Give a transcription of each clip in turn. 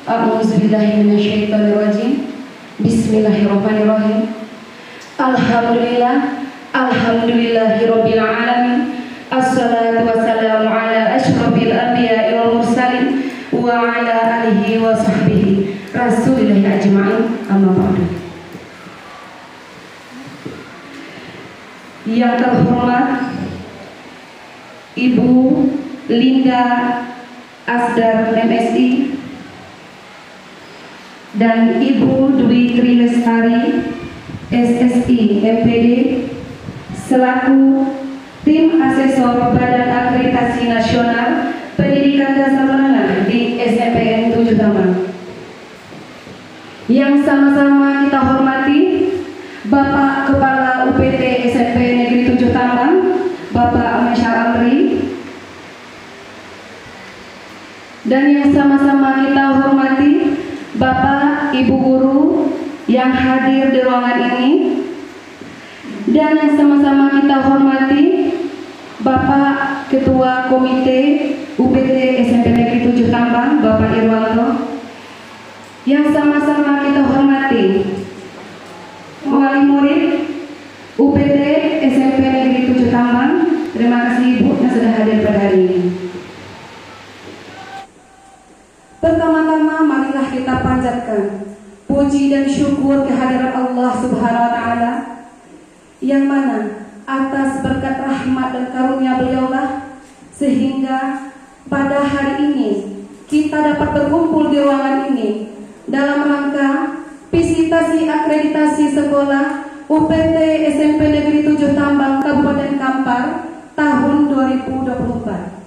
A'udzubillahi minasyaitonirrajim. Bismillahirrahmanirrahim. Alhamdulillahirabbil alamin. Assalatu wassalamu ala asyrafil anbiya'i wal mursalin wa ala alihi wa sahbihi rasulillahi ajma'in. Amma ba'du. Yang terhormat Ibu Linda Asdar MSI dan Ibu Dwi Trilestari SSI MPD selaku tim asesor Badan Akreditasi Nasional Pendidikan Dasar Menengah di SNPN 7 Taman. Yang sama-sama kita hormati Bapak Kepala UPT SMP Negeri 7 Taman, Bapak Amesyar Amri, dan yang sama-sama kita hormati Bapak Ibu Guru yang hadir di ruangan ini, dan yang sama-sama kita hormati Bapak Ketua Komite UPT SMP Negeri 7 Tambang, Bapak Irwanto, yang sama-sama kita hormati wali murid UPT SMP Negeri 7 Tambang. Terima kasih Ibu yang sudah hadir pada hari ini. Pertama-tama marilah kita panjatkan puji dan syukur kehadirat Allah Subhanahu wa taala yang mana atas berkat rahmat dan karunia beliaulah sehingga pada hari ini kita dapat berkumpul di ruangan ini dalam rangka visitasi akreditasi sekolah UPT SMP Negeri 7 Tambang Kabupaten Kampar tahun 2024.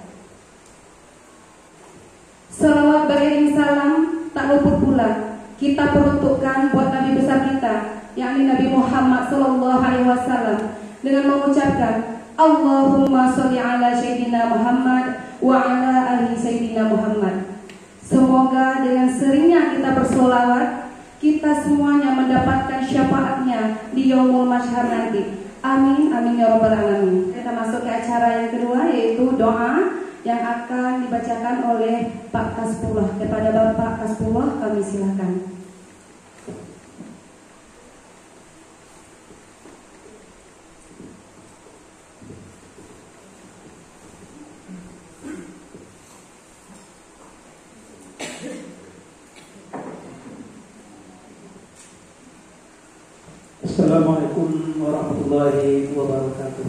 Salawat beriring salam tak luput pula kita peruntukkan buat Nabi besar kita, yakni Nabi Muhammad SAW, dengan mengucapkan Allahumma sholli ala Sayyidina Muhammad wa ala ali Sayyidina Muhammad. Semoga dengan seringnya kita bersolawat, kita semuanya mendapatkan syafaatnya di yaumul mahsyar nanti. Amin, amin ya rabbal alamin. Kita masuk ke acara yang kedua, yaitu doa yang akan dibacakan oleh Pak Kaspuloh. Kepada Bapak Kaspuloh kami silakan. Assalamualaikum warahmatullahi wabarakatuh.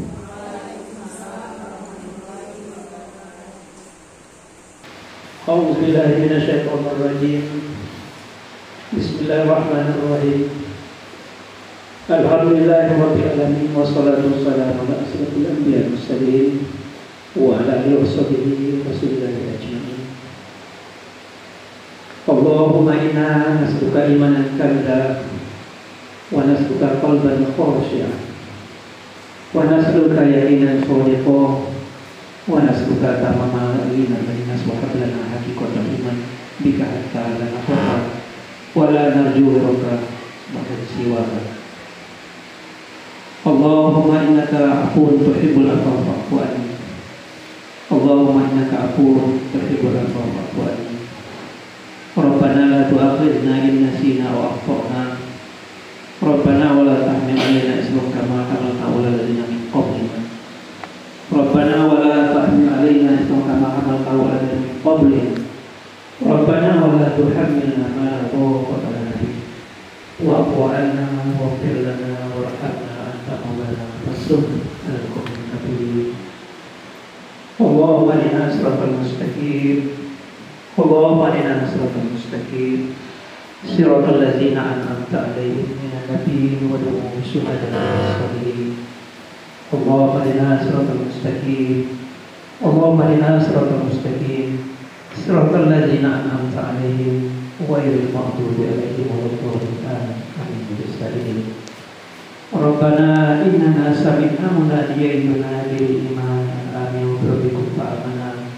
A'udzubillahi minasyaitonir rajim. Bismillahirrahmanirrahim. Alhamdulillahirabbil alamin wassalatu wassalamu ala asyrofil anbiya'i wal mursalin wa ala alihi washabihi rasulillahi ajma'in. Allahumma inna nas'aluka imanan kamila wa nas'aluka qalban khashi'an wa nas'aluka yaqinan shadiqan wa nas'aluka tamama al-iman nas wa hablana haqiqatan iman bika hatta la nafra wa la narju rabbaka ba'da siwaka. Allahumma innaka afuwwun tuhibbul afwa fa'fu anni. Allahumma innaka afuwwun tuhibbul afwa fa'fu anni. Rabbana la tu'akhidhna in nasina wa akhtana. Rabbana wa la tahmil 'alaina isran kama hamaltahu 'alal ladzina min qablina. Rabbana wa la tahmil 'alaina isran kama hamaltahu 'alal ladzina min qablina. Rabbana wa la tuhammilna ma la taqata lana bihi. Wa'fu 'anna waghfir lana warhamna anta maulana fansurna 'alal qawmil kafirin. Allahumma inna siratal mustaqim. Allahumma inna siratal mustaqim. Siratal ladzina an'amta 'alaihim minan nabiyyin wa syuhada'i was-shalihin. Allahumma inna siratal mustaqim. Allahumma inna siratal mustaqim. Siratal ladzina an'amta 'alaihim ghairil maghdubi 'alaihim waladdallin. Amin. Rabbana innana sami'na munadiyan yunadi lil iman aminu birabbikum fa'amanna.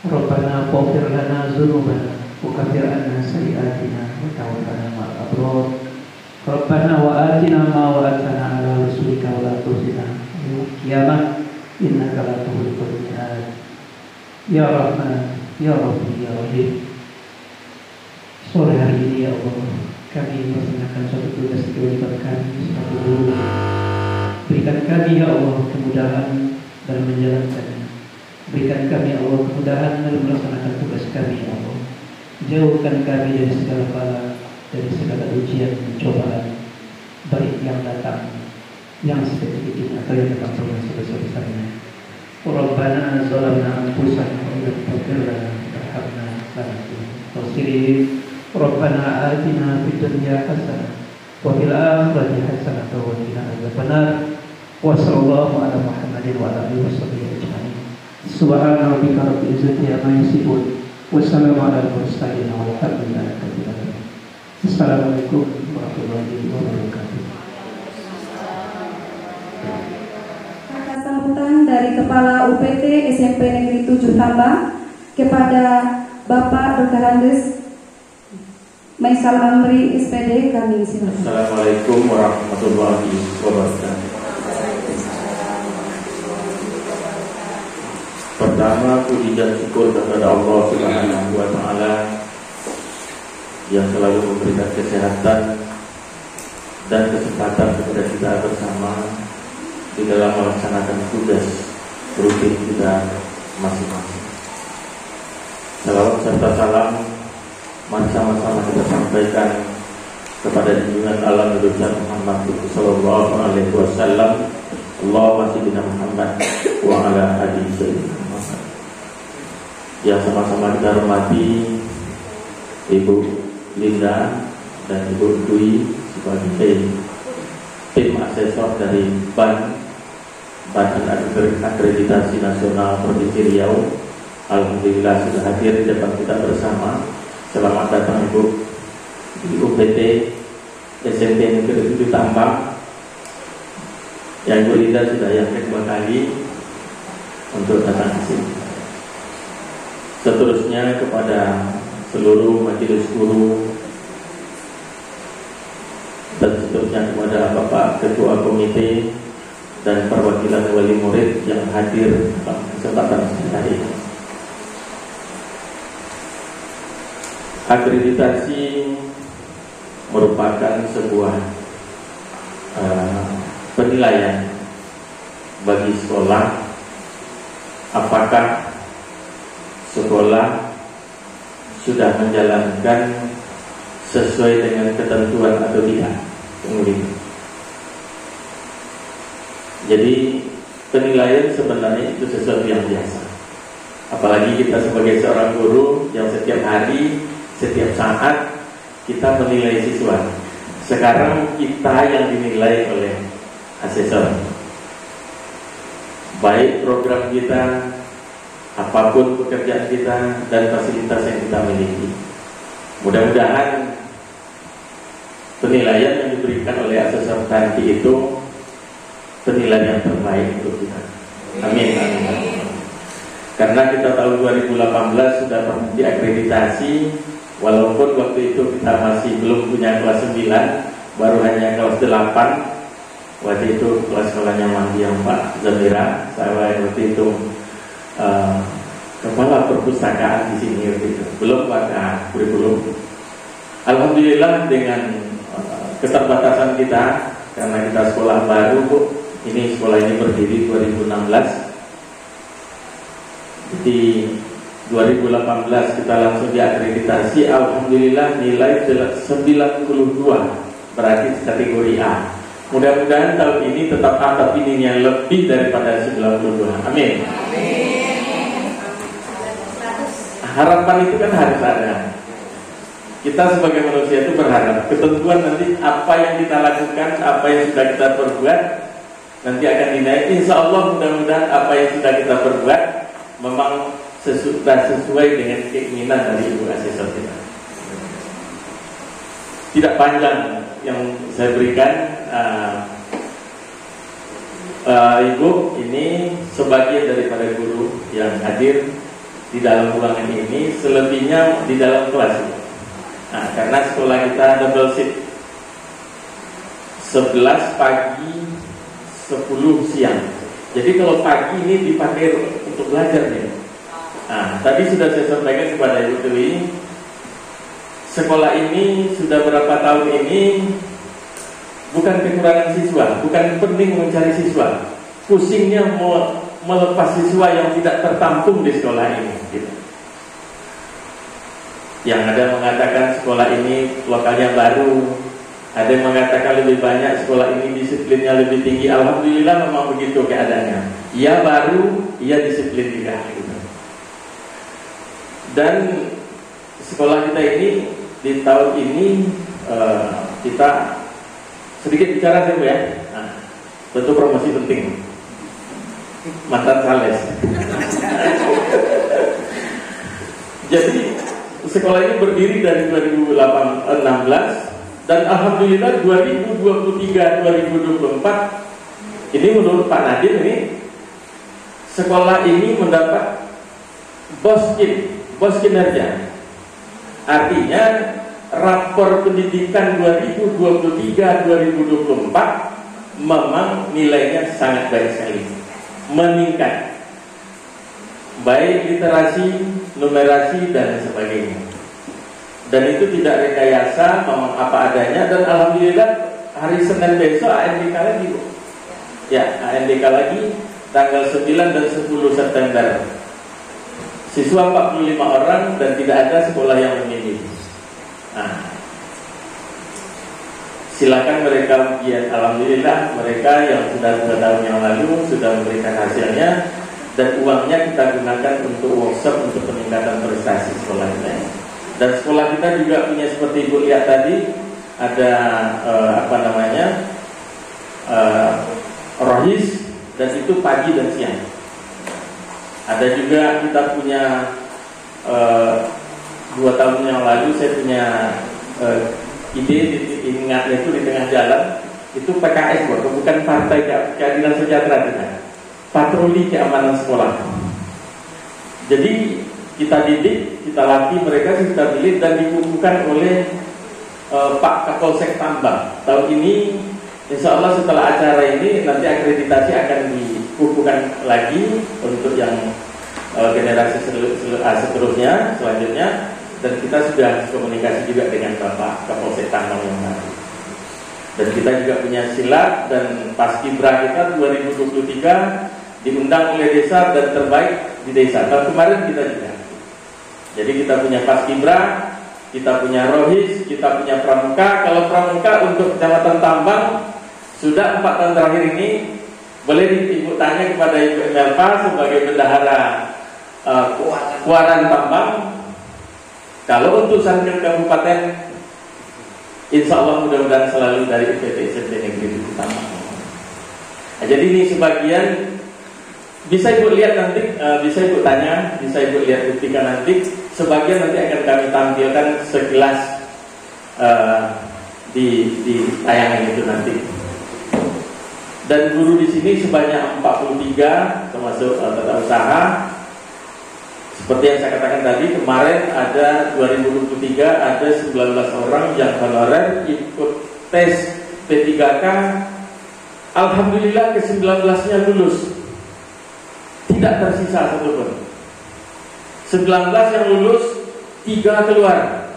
Rabbana ighfir lana dzunubana wa kaffir 'anna sayyi'atina wa tawaffana ma'al abrar. Rabbana wa atina ma wa'adtana 'ala rusulika wa la tukhzina yaumal qiyamah innaka la tukhliful mi'ad. Ya Rahman, Ya Rabbi, Ya Rahim. Sore hari ini ya Allah, kami melaksanakan suatu tugas kewajiban kami sebagai guru. Berikan kami ya Allah kemudahan dalam menjalankannya. Berikan kami ya Allah kemudahan dalam melaksanakan tugas kami ya Allah. Jauhkan kami dari segala bala, dari segala ujian dan cobaan, baik yang datang, yang sedikit atau yang datang yang sebesar-besarnya. Rabbana zalamna anfusana wa illam taghfir lana wa tarhamna lanakunanna minal khasirin. Rabbana atina fid dunya hasanah wa fil akhirati hasanah wa qina adzabannar. Wa sallallahu ala Muhammadin wa ala alihi washabbihi ajma'in. Subhana rabbika rabbil izzati amma yasifun wa salamun alal mursalin walhamdulillahi rabbil alamin. Assalamualaikum warahmatullahi wabarakatuh. Sambutan dari Kepala UPT SMP Negeri 7 Tambang kepada Bapak Dr. Andes Maisal Amri SPD, kami silakan. Assalamualaikum warahmatullahi wabarakatuh. Pertama, puji dan syukur kepada Allah Subhanahu wa Ta'ala yang selalu memberikan kesehatan dan kesempatan kepada kita bersama di dalam melaksanakan tugas rutin kita masing-masing. Salawat serta salam mari sama-sama kita sampaikan kepada junjungan Allah Nabi Muhammad sallallahu alaihi wasallam. Allahumma salli ala Muhammad wa ala ali sayyidina Muhammad. Yang sama-sama kita hormati Ibu Linda dan Ibu Dwi sebagai tim asesor dari Badan Akreditasi Nasional Provinsi Riau. Alhamdulillah sudah hadir di depan kita bersama. Selamat datang Ibu di UPT SMP Negeri 7 Tambang. Yang Ibu Linda sudah yang kedua kali untuk datang ke sini. Seterusnya kepada seluruh majelis guru dan seterusnya kepada Bapak Ketua Komite dan perwakilan wali murid yang hadir dalam kesempatan hari ini. Akreditasi merupakan sebuah penilaian bagi sekolah apakah sekolah sudah menjalankan sesuai dengan ketentuan atau tidak. Kemudian jadi penilaian sebenarnya itu sesuatu yang biasa. Apalagi kita sebagai seorang guru yang setiap hari, setiap saat kita menilai siswa. Sekarang kita yang dinilai oleh asesor. Baik program kita, apapun pekerjaan kita dan fasilitas yang kita miliki. Mudah-mudahan penilaian yang diberikan oleh asesor nanti itu penilaian yang terbaik untuk kita. Amin, amin, amin. Karena kita tahun 2018 sudah diakreditasi, walaupun waktu itu kita masih belum punya kelas 9, baru hanya kelas 8. Waktu itu kelas sekolahnya Mandiang Pak Zamira, saya waktu itu kepala perpustakaan di sini waktu itu. Belum pakai kurikulum. Alhamdulillah dengan keterbatasan kita, karena kita sekolah baru, Bu. Ini sekolah ini berdiri 2016. Di 2018 kita langsung diakreditasi. Alhamdulillah nilai 92, berarti kategori A. Mudah-mudahan tahun ini tetap atap ininya lebih daripada 92. Amin. Harapan itu kan harus ada. Kita sebagai manusia itu berharap ketentuan nanti apa yang kita lakukan, apa yang sudah kita perbuat nanti akan dinaik. Insya Allah mudah-mudahan apa yang sudah kita perbuat memang sesuai dengan keinginan dari ibu asesor kita. Tidak panjang yang saya berikan, Ibu ini sebagian daripada guru yang hadir di dalam ruangan ini, selebihnya di dalam kelas. Nah, karena sekolah kita double shift, 11 pagi 10 siang. Jadi kalau pagi ini dipakai untuk belajar nih. Nah, tadi sudah saya sampaikan kepada Ibu Dewi, sekolah ini sudah berapa tahun ini bukan kekurangan siswa, bukan penting mencari siswa, pusingnya mau melepas siswa yang tidak tertampung di sekolah ini gitu. Yang ada mengatakan sekolah ini lokalnya baru, ada yang mengatakan lebih banyak sekolah ini disiplinnya lebih tinggi. Alhamdulillah memang begitu keadaannya. Ia baru, ia disiplin juga gitu. Dan sekolah kita ini di tahun ini kita sedikit bicara sih Bu ya. Nah, tentu promosi penting. Mantan Sales. Jadi sekolah ini berdiri dari 2016 dan alhamdulillah 2023-2024 ini menurut Pak Nadir ini sekolah ini mendapat bos kinerja. Artinya rapor pendidikan 2023-2024 memang nilainya sangat baik sekali, meningkat, baik literasi, numerasi dan sebagainya. Dan itu tidak rekayasa, memang apa adanya. Dan alhamdulillah hari Senin besok ANDK lagi Bu. Ya, ANDK lagi tanggal 9 dan 10 September. Siswa 45 orang dan tidak ada sekolah yang memilih. Nah, silakan mereka ujian. Alhamdulillah mereka yang sudah 2 tahun yang lalu sudah memberikan hasilnya, dan uangnya kita gunakan untuk workshop untuk peningkatan prestasi sekolah kita. Dan sekolah kita juga punya seperti Ibu lihat tadi, ada rohis, dan itu pagi dan siang. Ada juga kita punya 2 tahun yang lalu saya punya ide ingatnya itu di tengah jalan itu PKS bukan Partai Keadilan Sejahtera kita, patroli keamanan sekolah. Jadi kita didik, kita latih mereka, kita pilih dan dikukuhkan oleh Pak Kapolsek Tambang. Tahun ini insya Allah setelah acara ini nanti akreditasi akan dikukuhkan lagi untuk yang generasi seterusnya selanjutnya. Dan kita sudah komunikasi juga dengan Bapak Kapolsek Tambang yang baru. Dan kita juga punya silat dan paskibra kita 2023 diundang oleh desa dan terbaik di desa. Tahun kemarin kita juga. Jadi kita punya paskibra, kita punya rohis, kita punya pramuka. Kalau pramuka untuk Kecamatan Tambang sudah 4 tahun terakhir ini, boleh Ibu tanya kepada Ibu Melpa sebagai bendahara Kuaran Tambang. Kalau untuk Sanggeng Kabupaten, insya Allah mudah-mudahan selalu dari UPT SMP Negeri Tambang. Nah, jadi ini sebagian bisa Ibu lihat nanti, bisa Ibu tanya, bisa Ibu lihat buktikan nanti. Sebagian nanti akan kami tampilkan sekilas di tayangan itu nanti. Dan guru di sini sebanyak 43 termasuk tata usaha. Seperti yang saya katakan tadi, kemarin ada 2023 ada 19 orang yang honorer ikut tes P3K. Alhamdulillah ke-19-nya lulus. Tidak tersisa satupun. 19 yang lulus, 3 keluar.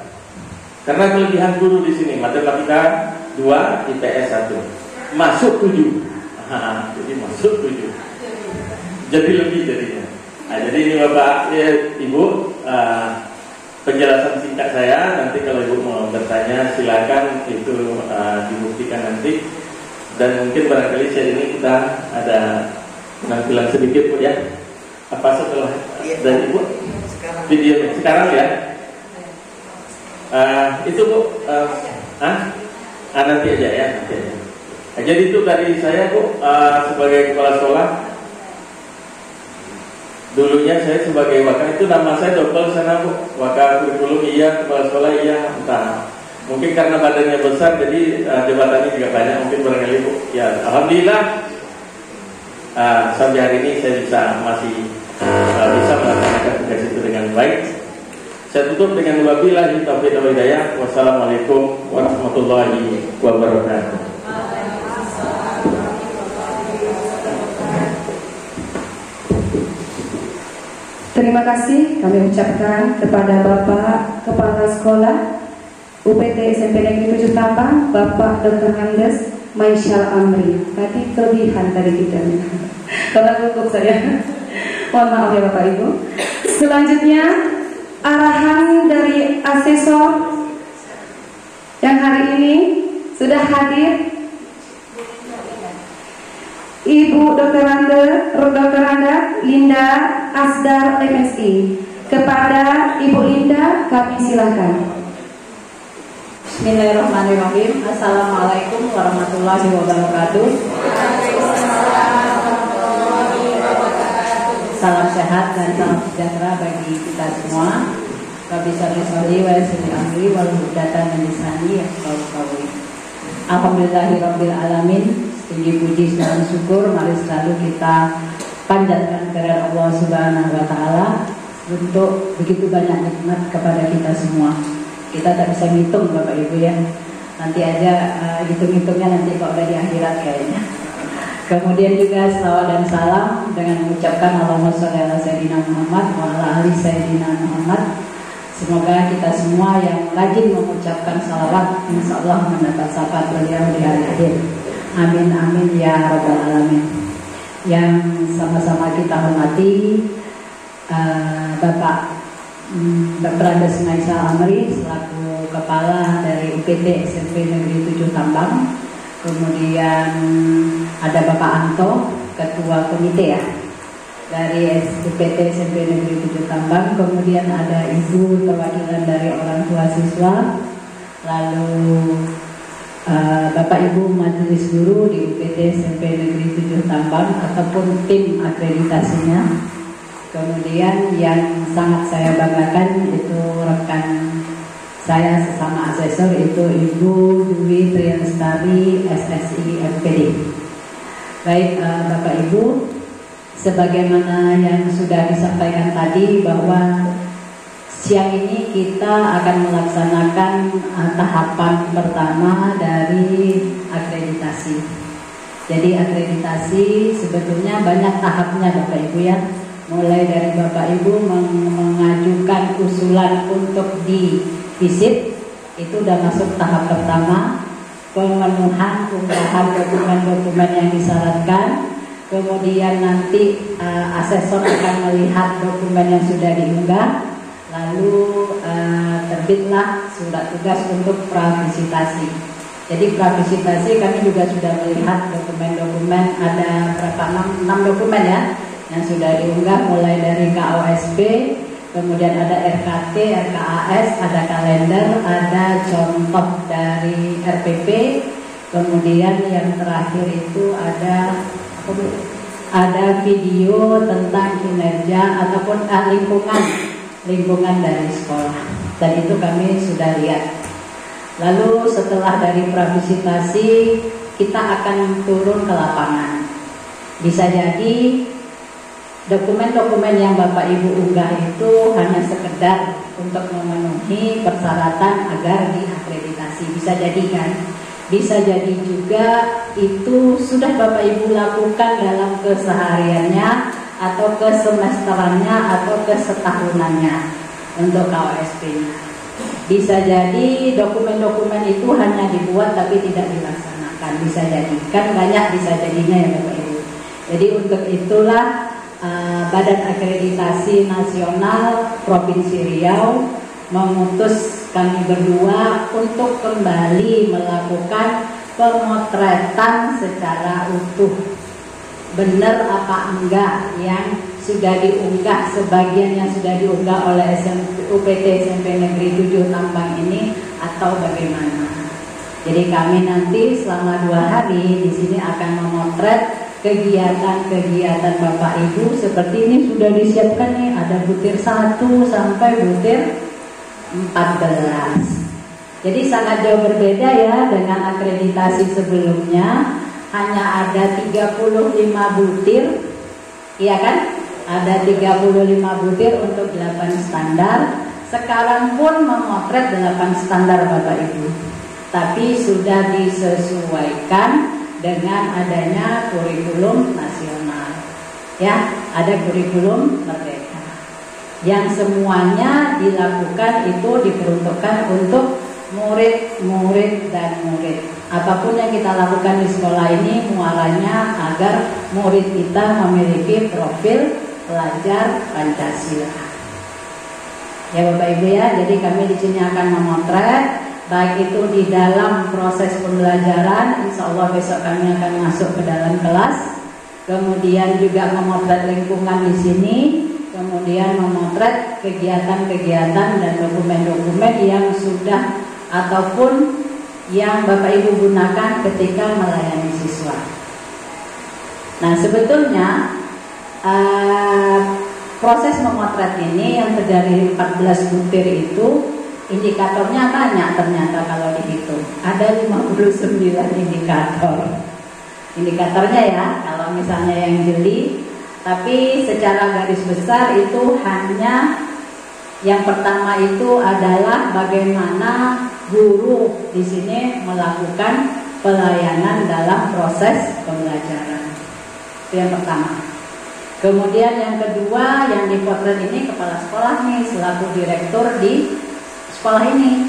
Karena kelebihan guru di sini, matematika 2, IPS 1. Masuk 7. Jadi masuk 7. Jadi lebih jadinya. Nah, jadi ini Bapak, Ibu, penjelasan singkat saya. Nanti kalau Ibu mau bertanya silakan, itu dibuktikan nanti. Dan mungkin barangkali saat ini kita ada penampilan sedikit Bu ya. Apa setelah dari Ibu? Video sekarang ya. Itu Bu, nanti aja ya. Nanti aja. Nah, jadi itu dari saya Bu, sebagai kepala sekolah. Dulunya saya sebagai wakil, itu nama saya double sana Bu. Wakil kurikulum iya, kepala sekolah iya, entah. Mungkin karena badannya besar jadi jabatannya juga banyak, mungkin barangkali Bu. Ya alhamdulillah sampai hari ini saya masih bisa melaksanakan tugas itu dengan baik. Saya tutup dengan wabillahi taufiq wal hidayah. Wassalamualaikum warahmatullahi wabarakatuh. Terima kasih kami ucapkan kepada Bapak Kepala Sekolah UPT SMP Negeri 7 Tambang, Bapak Dr. Andes Maisyal Amri. Tadi kelebihan tadi kita, karena gugup saya. Mohon maaf ya Bapak Ibu. Selanjutnya arahan dari asesor yang hari ini sudah hadir, Ibu Dr. Anda Linda Asdar MSI. Kepada Ibu Linda kami silakan. Bismillahirrahmanirrahim. Assalamualaikum warahmatullahi wabarakatuh. Salam sehat dan salam sejahtera bagi kita semua. Rabbi sholli sholli wa yassir amri wal hudatan min lisani yafqahu qawli. Alhamdulillahirabbil alamin. Tinggi puji dan syukur mari selalu kita panjatkan kepada Allah Subhanahu wa taala untuk begitu banyak nikmat kepada kita semua. Kita tak bisa ngitung Bapak Ibu ya. Nanti aja hitung-hitungnya nanti kalau udah di akhirat kayaknya. Kemudian juga salawat dan salam dengan mengucapkan Allahumma sholli ala sayyidina Muhammad wa ala ali sayyidina Muhammad. Semoga kita semua yang rajin mengucapkan salawat insyaallah mendapat syafaat beliau di hari akhir. Amin amin ya rabbal alamin. Yang sama-sama kita hormati Bapak Dr. Andes Maisyal Amri selaku Kepala dari UPT SMP Negeri 7 Tambang. Kemudian ada Bapak Anto, Ketua Komite ya dari UPT SMP Negeri 7 Tambang. Kemudian ada Ibu perwakilan dari orang tua siswa. Lalu Bapak Ibu Majelis Guru di UPT SMP Negeri 7 Tambang ataupun tim akreditasinya. Kemudian yang sangat saya banggakan itu rekan saya sesama asesor itu Ibu Dwi Trianstari SSI FPD. Baik Bapak Ibu, sebagaimana yang sudah disampaikan tadi bahwa siang ini kita akan melaksanakan tahapan pertama dari akreditasi. Jadi akreditasi sebetulnya banyak tahapnya Bapak Ibu ya. Mulai dari Bapak Ibu mengajukan usulan untuk divisit, itu sudah masuk tahap pertama. Pemenuhan unggahan dokumen-dokumen yang disyaratkan. Kemudian nanti asesor akan melihat dokumen yang sudah diunggah. Lalu terbitlah surat tugas untuk pravisitasi. Jadi pravisitasi kami juga sudah melihat dokumen-dokumen, ada berapa 6 dokumen ya yang sudah diunggah, mulai dari KOSP, kemudian ada RKT, RKAS, ada kalender, ada contoh dari RPP, kemudian yang terakhir itu ada video tentang kinerja ataupun lingkungan dari sekolah. Dan itu kami sudah lihat. Lalu setelah dari pravisitasi kita akan turun ke lapangan. Bisa jadi dokumen-dokumen yang Bapak Ibu unggah itu hanya sekedar untuk memenuhi persyaratan agar diakreditasi. Bisa jadi kan? Bisa jadi juga itu sudah Bapak Ibu lakukan dalam kesehariannya atau kesemesterannya atau kesetahunannya untuk KOSP-nya. Bisa jadi dokumen-dokumen itu hanya dibuat tapi tidak dilaksanakan. Bisa jadi, kan banyak bisa jadinya ya Bapak Ibu. Jadi untuk itulah Badan Akreditasi Nasional Provinsi Riau mengutus kami berdua untuk kembali melakukan pemotretan secara utuh. Benar apa enggak yang sudah diunggah, sebagian yang sudah diunggah oleh UPT SMP Negeri 7 Tambang ini atau bagaimana. Jadi kami nanti selama 2 hari di sini akan memotret kegiatan-kegiatan Bapak Ibu. Seperti ini sudah disiapkan nih, ada butir 1 sampai butir 14. Jadi sangat jauh berbeda ya dengan akreditasi sebelumnya. Hanya ada 35 butir, iya kan? Ada 35 butir untuk 8 standar. Sekarang pun memotret 8 standar Bapak Ibu, tapi sudah disesuaikan dengan adanya kurikulum nasional. Ya, ada kurikulum merdeka yang semuanya dilakukan itu diperuntukkan untuk murid, dan murid. Apapun yang kita lakukan di sekolah ini muaranya agar murid kita memiliki profil pelajar Pancasila. Ya Bapak Ibu ya, jadi kami di sini akan memotret baik itu di dalam proses pembelajaran. Insya Allah besok kami akan masuk ke dalam kelas. Kemudian juga memotret lingkungan di sini. Kemudian memotret kegiatan-kegiatan dan dokumen-dokumen yang sudah ataupun yang Bapak Ibu gunakan ketika melayani siswa. Nah sebetulnya proses memotret ini yang terdiri 14 butir itu indikatornya banyak ternyata kalau dihitung. Ada 59 indikator. Indikatornya ya, kalau misalnya yang jeli, tapi secara garis besar itu hanya yang pertama itu adalah bagaimana guru di sini melakukan pelayanan dalam proses pembelajaran. Itu yang pertama. Kemudian yang kedua yang dipotret ini kepala sekolah nih selaku direktur di sekolah ini.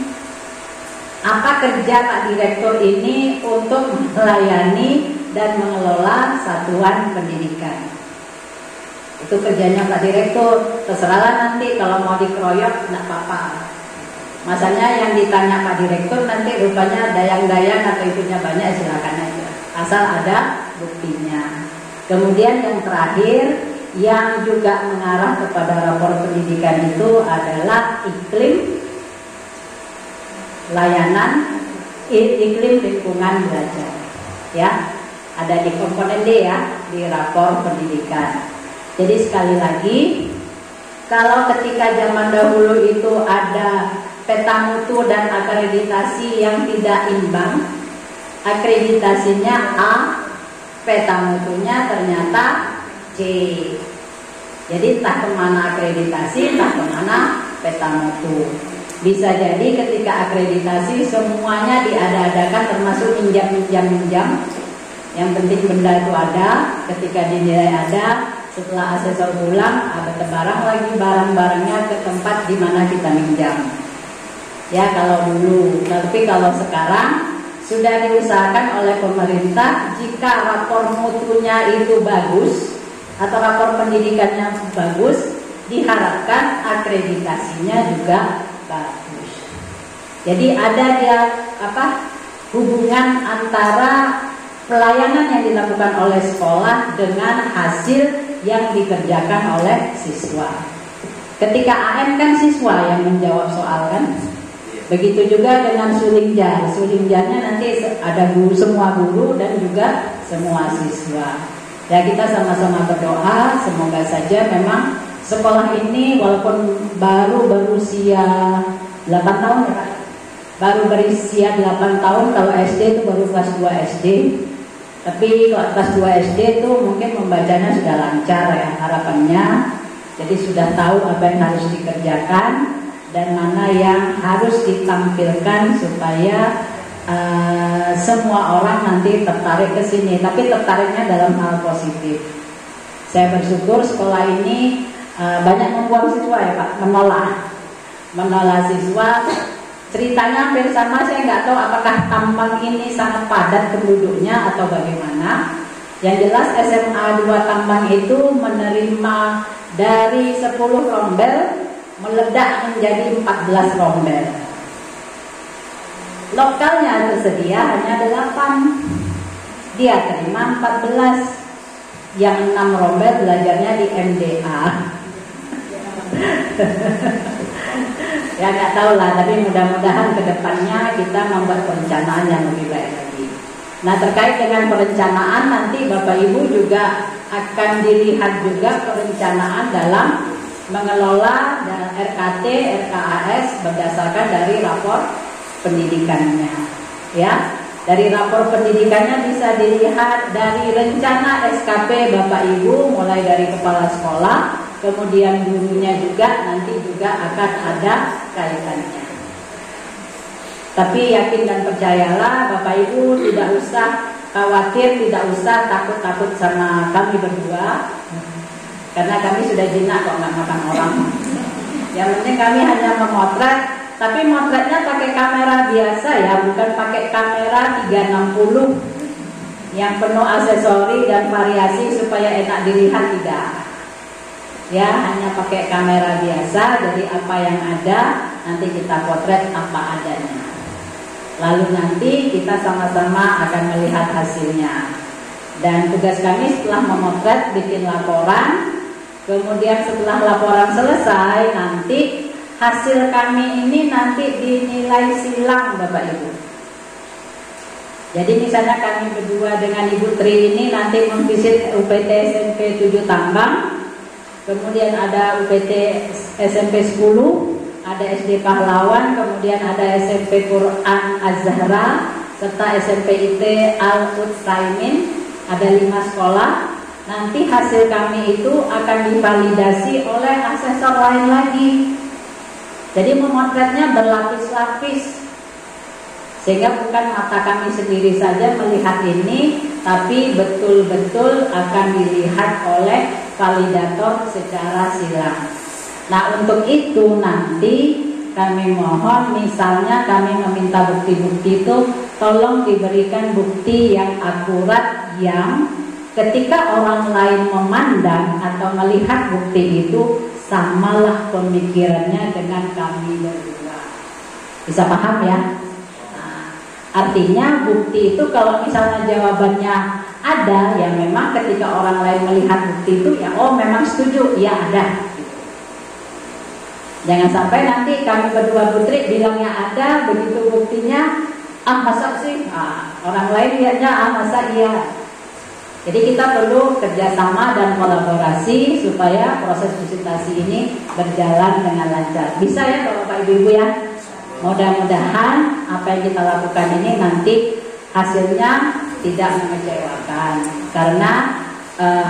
Apa kerja Pak Direktur ini untuk melayani dan mengelola satuan pendidikan? Itu kerjanya Pak Direktur. Terserahlah nanti kalau mau dikeroyok tidak apa-apa. Masanya yang ditanya Pak Direktur nanti rupanya dayang-dayang atau itunya banyak, silakan aja. Asal ada buktinya. Kemudian yang terakhir yang juga mengarah kepada rapor pendidikan itu adalah iklim layanan, iklim lingkungan belajar. Ya, ada di komponen D ya, di rapor pendidikan. Jadi sekali lagi, kalau ketika zaman dahulu itu ada peta mutu dan akreditasi yang tidak imbang, akreditasinya A, peta mutunya ternyata C. Jadi entah kemana akreditasi, entah kemana peta mutu. Bisa jadi ketika akreditasi semuanya diada-adakan termasuk minjam. Yang penting benda itu ada, ketika dinilai ada, setelah asesor pulang ada barang lagi barang-barangnya ke tempat di mana kita minjam. Ya kalau dulu, tapi kalau sekarang sudah diusahakan oleh pemerintah jika rapor mutunya itu bagus atau rapor pendidikannya bagus, diharapkan akreditasinya juga bagus. Jadi ada dia hubungan antara pelayanan yang dilakukan oleh sekolah dengan hasil yang dikerjakan oleh siswa. Ketika AM kan siswa yang menjawab soal kan. Begitu juga dengan sulingjar. Sulingjarnya nanti ada semua guru dan juga semua siswa. Ya kita sama-sama berdoa semoga saja memang sekolah ini walaupun baru berusia 8 tahun ya Pak. Baru berusia 8 tahun, kalau SD itu baru kelas 2 SD. Tapi kalau kelas 2 SD itu mungkin membacanya sudah lancar ya harapannya. Jadi sudah tahu apa yang harus dikerjakan dan mana yang harus ditampilkan supaya semua orang nanti tertarik ke sini. Tapi tertariknya dalam hal positif. Saya bersyukur sekolah ini banyak membuang siswa ya Pak, menolak siswa. Ceritanya hampir sama, saya nggak tahu apakah Tambang ini sangat padat penduduknya atau bagaimana. Yang jelas SMA 2 Tambang itu menerima dari 10 rombel meledak menjadi 14 rombel. Lokalnya tersedia hanya 8, dia terima 14. Yang 6 rombel belajarnya di MDA. Ya nggak tahu lah, tapi mudah-mudahan kedepannya kita membuat perencanaan yang lebih baik lagi. Nah terkait dengan perencanaan nanti Bapak Ibu juga akan dilihat juga perencanaan dalam mengelola dan RKT, RKAS berdasarkan dari rapor pendidikannya. Ya, dari rapor pendidikannya bisa dilihat dari rencana SKP Bapak Ibu mulai dari kepala sekolah. Kemudian gurunya juga nanti juga akan ada kaitannya. Tapi yakin dan percayalah Bapak Ibu tidak usah khawatir, tidak usah takut-takut sama kami berdua. Karena kami sudah jinak kok nggak makan orang. Yang penting kami hanya memotret Tapi motretnya pakai kamera biasa ya, bukan pakai kamera 360 yang penuh aksesori dan variasi supaya enak dilihat, tidak. Ya, hanya pakai kamera biasa. Jadi apa yang ada nanti kita potret apa adanya. Lalu nanti kita sama-sama akan melihat hasilnya. Dan tugas kami setelah memotret bikin laporan. Kemudian setelah laporan selesai, nanti hasil kami ini nanti dinilai silang Bapak Ibu. Jadi misalnya kami berdua dengan Ibu Tri ini nanti memvisit UPT SMP 7 Tambang, kemudian ada UPT SMP 10, ada SD Pahlawan, kemudian ada SMP Quran Az-Zahra, serta SMP IT Al-Utsaimin, ada 5 sekolah. Nanti hasil kami itu akan divalidasi oleh asesor lain lagi. Jadi memotretnya berlapis-lapis, sehingga bukan mata kami sendiri saja melihat ini, tapi betul-betul akan dilihat oleh validator secara silang. Nah, untuk itu nanti kami mohon, misalnya kami meminta bukti-bukti itu tolong diberikan bukti yang akurat, yang ketika orang lain memandang atau melihat bukti itu samalah pemikirannya dengan kami berdua. Bisa paham ya? Nah, artinya bukti itu kalau misalnya jawabannya ada, ya memang ketika orang lain melihat bukti itu ya oh memang setuju, ya ada. Jangan sampai nanti kami berdua Putri bilangnya ada, begitu buktinya masa sih? Orang lain lihatnya masa iya. Jadi kita perlu kerjasama dan kolaborasi supaya proses visitasi ini berjalan dengan lancar. Bisa ya Bapak Ibu ya? Mudah-mudahan apa yang kita lakukan ini nanti hasilnya tidak mengecewakan. Karena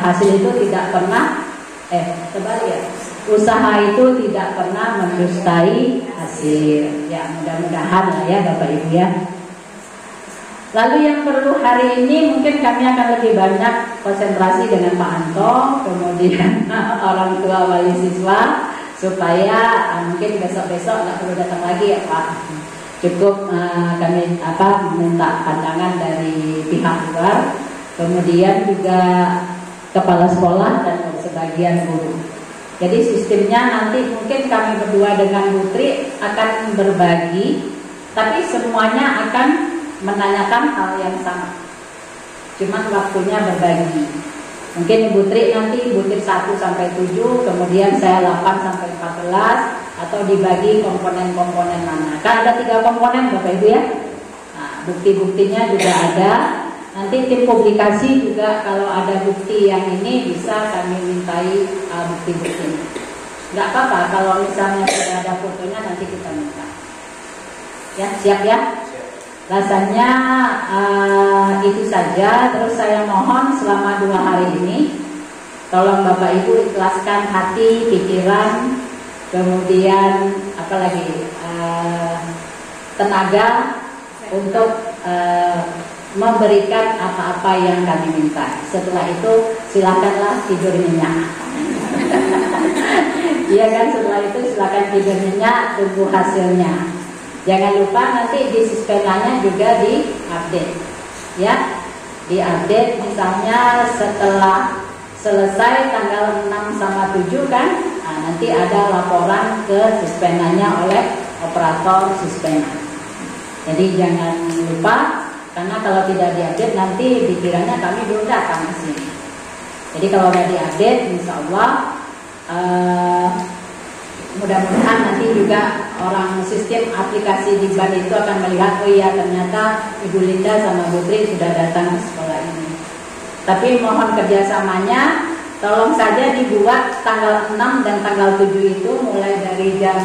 hasil itu tidak pernah terbalik ya. Usaha itu tidak pernah mendustai hasil. Ya mudah-mudahan lah ya Bapak Ibu ya. Lalu yang perlu hari ini mungkin kami akan lebih banyak konsentrasi dengan Pak Anto, kemudian orang tua wali siswa, supaya mungkin besok-besok nggak perlu datang lagi ya Pak. Cukup kami minta pandangan dari pihak luar, kemudian juga kepala sekolah dan sebagian guru. Jadi sistemnya nanti mungkin kami berdua dengan Putri akan berbagi, tapi semuanya akan menanyakan hal yang sama, cuma waktunya berbagi. Mungkin Ibu Tri nanti Ibu Tri 1 sampai 7, kemudian saya 8 sampai 14, atau dibagi komponen-komponen mana. Kan ada 3 komponen Bapak Ibu ya. Nah, bukti-buktinya juga ada. Nanti tim publikasi juga kalau ada bukti yang ini bisa kami mintai bukti-buktinya. Nggak apa-apa kalau misalnya sudah ada fotonya nanti kita minta. Ya, siap ya? Rasanya itu saja. Terus saya mohon selama 2 hari ini tolong Bapak Ibu ikhlaskan hati, pikiran, kemudian apalagi tenaga untuk memberikan apa-apa yang kami minta. Setelah itu silakanlah tidur nyenyak. Iya kan, setelah itu silakan tidur nyenyak, tunggu hasilnya. Jangan lupa nanti di sispenanya juga diupdate, ya, diupdate misalnya setelah selesai tanggal 6 sama 7 kan, nanti ada laporan ke sispenanya oleh operator sispena. Jadi jangan lupa, karena kalau tidak diupdate nanti dikiranya kami belum datang ke sini. Jadi kalau sudah diupdate, insya Allah mudah-mudahan nanti juga orang sistem aplikasi di BAN itu akan melihat, oh iya ternyata Ibu Linda sama Bu Tri sudah datang ke sekolah ini. Tapi mohon kerjasamanya, tolong saja dibuat tanggal 6 dan tanggal 7 itu mulai dari jam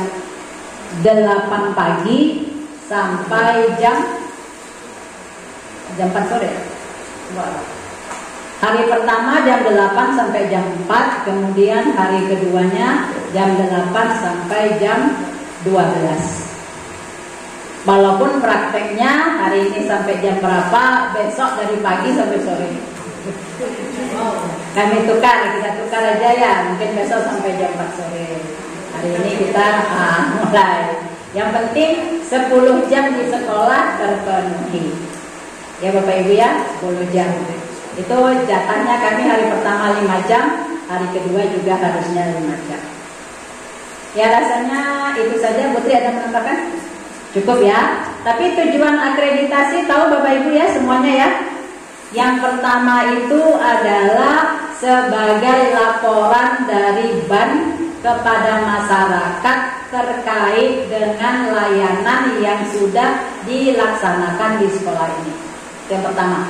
8 pagi sampai jam 4 sore. Hari pertama jam 8 sampai jam 4, kemudian hari keduanya jam 8 sampai jam 12. Walaupun prakteknya hari ini sampai jam berapa, besok dari pagi sampai sore. Kami kita tukar aja ya, mungkin besok sampai jam 4 sore. Hari ini kita mulai. Yang penting 10 jam di sekolah terpenuhi. Ya Bapak Ibu ya, 10 jam. Itu jatahnya kami hari pertama 5 jam, hari kedua juga harusnya 5 jam. Ya rasanya itu saja. Putri ada menambahkan? Cukup ya. Tapi tujuan akreditasi tahu Bapak Ibu ya semuanya ya. Yang pertama itu adalah sebagai laporan dari BAN kepada masyarakat terkait dengan layanan yang sudah dilaksanakan di sekolah ini. Yang pertama,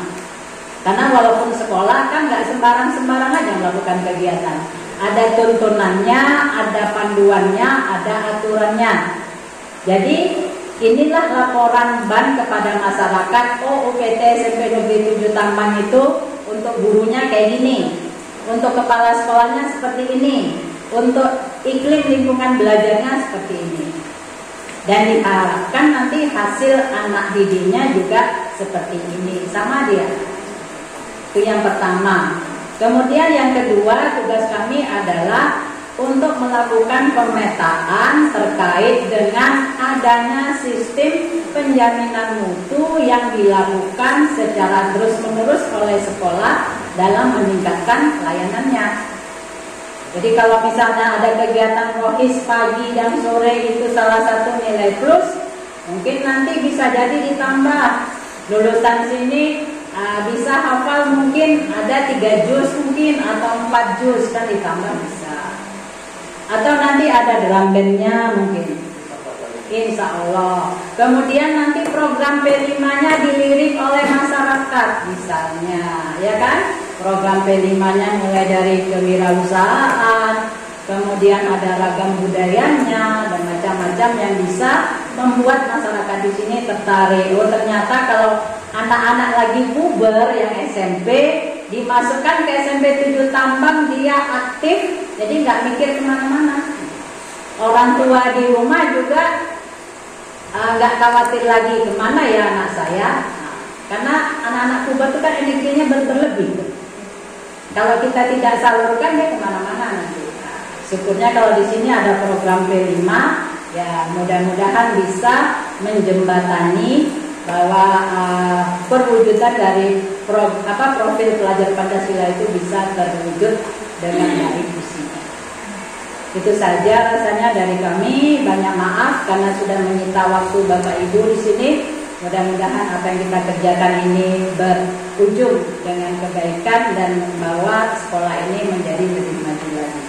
karena walaupun sekolah kan nggak sembarang-sembarang aja melakukan kegiatan. Ada tuntunannya, ada panduannya, ada aturannya. Jadi inilah laporan BAN kepada masyarakat. Oh, UPT SMP Negeri 7 Tambang itu untuk gurunya kayak gini, untuk kepala sekolahnya seperti ini, untuk iklim lingkungan belajarnya seperti ini. Dan diharapkan nanti hasil anak didiknya juga seperti ini, sama dia. Itu yang pertama. Kemudian yang kedua, tugas kami adalah untuk melakukan pemetaan terkait dengan adanya sistem penjaminan mutu yang dilakukan secara terus-menerus oleh sekolah dalam meningkatkan layanannya. Jadi kalau misalnya ada kegiatan rohis pagi dan sore itu salah satu nilai plus, mungkin nanti bisa jadi ditambah lulusan sini bisa hafal mungkin ada 3 juz mungkin atau 4 juz kan ditambah bisa. Atau nanti ada drum bandnya mungkin, insya Allah. Kemudian nanti program P5-nya dilirik oleh masyarakat misalnya, ya kan? Program P5-nya mulai dari kewirausahaan, kemudian ada ragam budayanya dan macam-macam yang bisa membuat masyarakat di sini tertarik. Oh ternyata kalau anak-anak lagi puber yang SMP dimasukkan ke SMP 7 Tambang, dia aktif, jadi nggak mikir kemana-mana. Orang tua di rumah juga nggak khawatir lagi kemana ya anak saya, karena anak-anak puber itu kan energinya berlebih. Kalau kita tidak salurkan dia kemana-mana nanti. Syukurnya kalau di sini ada program P5, ya mudah-mudahan bisa menjembatani bahwa perwujudan dari profil pelajar Pancasila itu bisa terwujud dengan baik di sini. Itu saja rasanya dari kami. Banyak maaf karena sudah menyita waktu Bapak Ibu di sini. Mudah-mudahan apa yang kita kerjakan ini berujung dengan kebaikan dan membawa sekolah ini menjadi lebih maju lagi.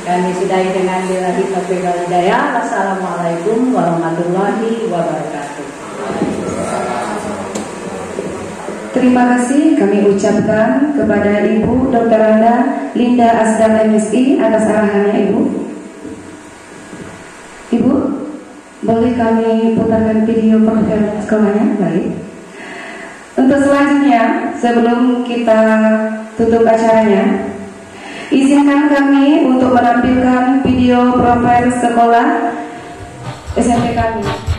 Kami sudahi dengan billahi taufiq wal hidayah. Wassalamualaikum warahmatullahi wabarakatuh. Terima kasih kami ucapkan kepada Ibu Dr. Anda Linda Asdam MSI atas arahannya Ibu. Ibu, boleh kami putarkan video profil sekolahnya? Baik. Untuk selanjutnya, sebelum kita tutup acaranya, izinkan kami untuk menampilkan video profil sekolah SMP kami.